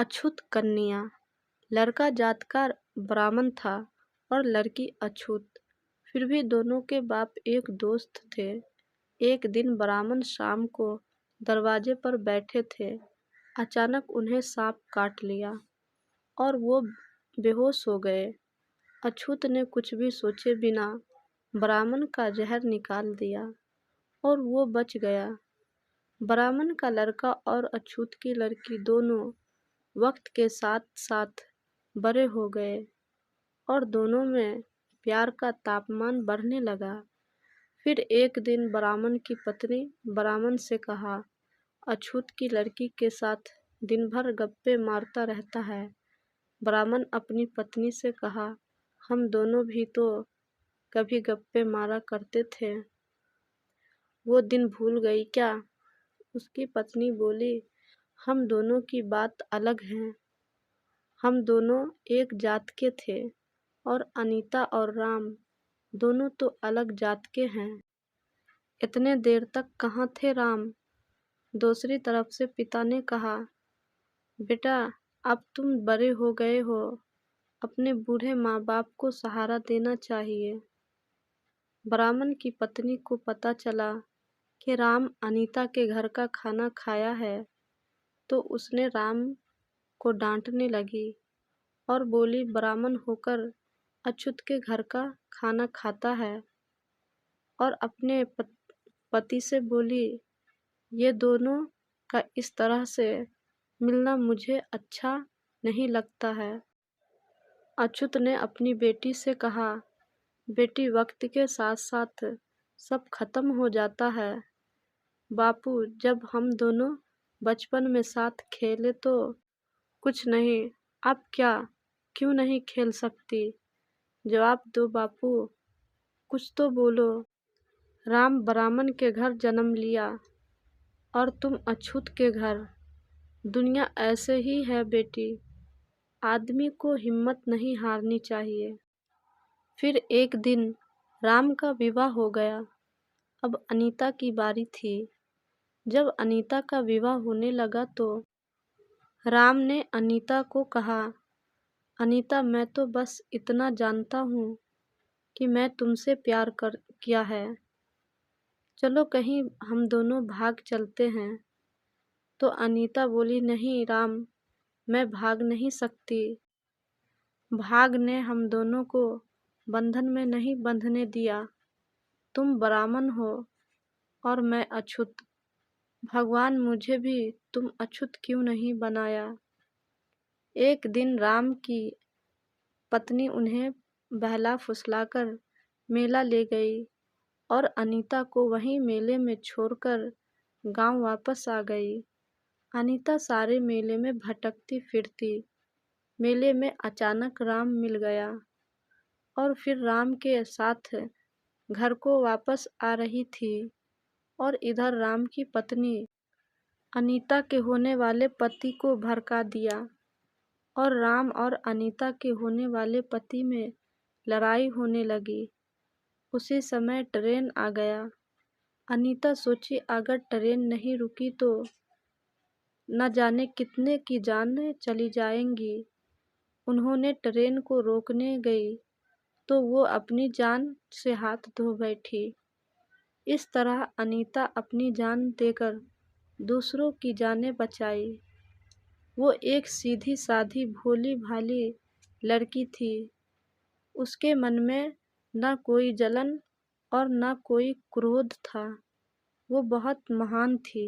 अछूत कन्या। लड़का जातका ब्राह्मण था और लड़की अछूत। फिर भी दोनों के बाप एक दोस्त थे। एक दिन ब्राह्मण शाम को दरवाजे पर बैठे थे। अचानक उन्हें सांप काट लिया और वो बेहोश हो गए। अछूत ने कुछ भी सोचे बिना ब्राह्मण का जहर निकाल दिया और वो बच गया। ब्राह्मण का लड़का और अछूत की लड़की दोनों वक्त के साथ साथ बड़े हो गए और दोनों में प्यार का तापमान बढ़ने लगा। फिर एक दिन ब्राह्मण की पत्नी ब्राह्मण से कहा, अछूत की लड़की के साथ दिन भर गप्पे मारता रहता है। ब्राह्मण अपनी पत्नी से कहा, हम दोनों भी तो कभी गप्पे मारा करते थे, वो दिन भूल गई क्या? उसकी पत्नी बोली, हम दोनों की बात अलग है। हम दोनों एक जात के थे और अनीता और राम दोनों तो अलग जात के हैं। इतने देर तक कहाँ थे राम? दूसरी तरफ से पिता ने कहा, बेटा अब तुम बड़े हो गए हो, अपने बूढ़े माँ बाप को सहारा देना चाहिए। ब्राह्मण की पत्नी को पता चला कि राम अनीता के घर का खाना खाया है तो उसने राम को डांटने लगी और बोली, ब्राह्मण होकर अछूत के घर का खाना खाता है। और अपने पति से बोली, ये दोनों का इस तरह से मिलना मुझे अच्छा नहीं लगता है। अछूत ने अपनी बेटी से कहा, बेटी वक्त के साथ साथ सब खत्म हो जाता है। बापू जब हम दोनों बचपन में साथ खेले तो कुछ नहीं, अब क्या क्यों नहीं खेल सकती? जवाब दो बापू, कुछ तो बोलो। राम ब्राह्मण के घर जन्म लिया और तुम अछूत के घर। दुनिया ऐसे ही है बेटी, आदमी को हिम्मत नहीं हारनी चाहिए। फिर एक दिन राम का विवाह हो गया। अब अनीता की बारी थी। जब अनीता का विवाह होने लगा तो राम ने अनीता को कहा, अनीता मैं तो बस इतना जानता हूँ कि मैं तुमसे प्यार किया है। चलो कहीं हम दोनों भाग चलते हैं। तो अनीता बोली, नहीं राम, मैं भाग नहीं सकती। भाग ने हम दोनों को बंधन में नहीं बंधने दिया। तुम ब्राह्मण हो और मैं अछूत। भगवान मुझे भी तुम अछूत क्यों नहीं बनाया? एक दिन राम की पत्नी उन्हें बहला फुसलाकर मेला ले गई और अनीता को वहीं मेले में छोड़कर गांव वापस आ गई। अनीता सारे मेले में भटकती फिरती। मेले में अचानक राम मिल गया और फिर राम के साथ घर को वापस आ रही थी और इधर राम की पत्नी अनीता के होने वाले पति को भड़का दिया और राम और अनीता के होने वाले पति में लड़ाई होने लगी। उसी समय ट्रेन आ गया। अनीता सोची, अगर ट्रेन नहीं रुकी तो न जाने कितने की जानें चली जाएंगी। उन्होंने ट्रेन को रोकने गई तो वो अपनी जान से हाथ धो बैठी। इस तरह अनीता अपनी जान देकर दूसरों की जानें बचाई। वो एक सीधी साधी भोली भाली लड़की थी। उसके मन में न कोई जलन और न कोई क्रोध था। वो बहुत महान थी।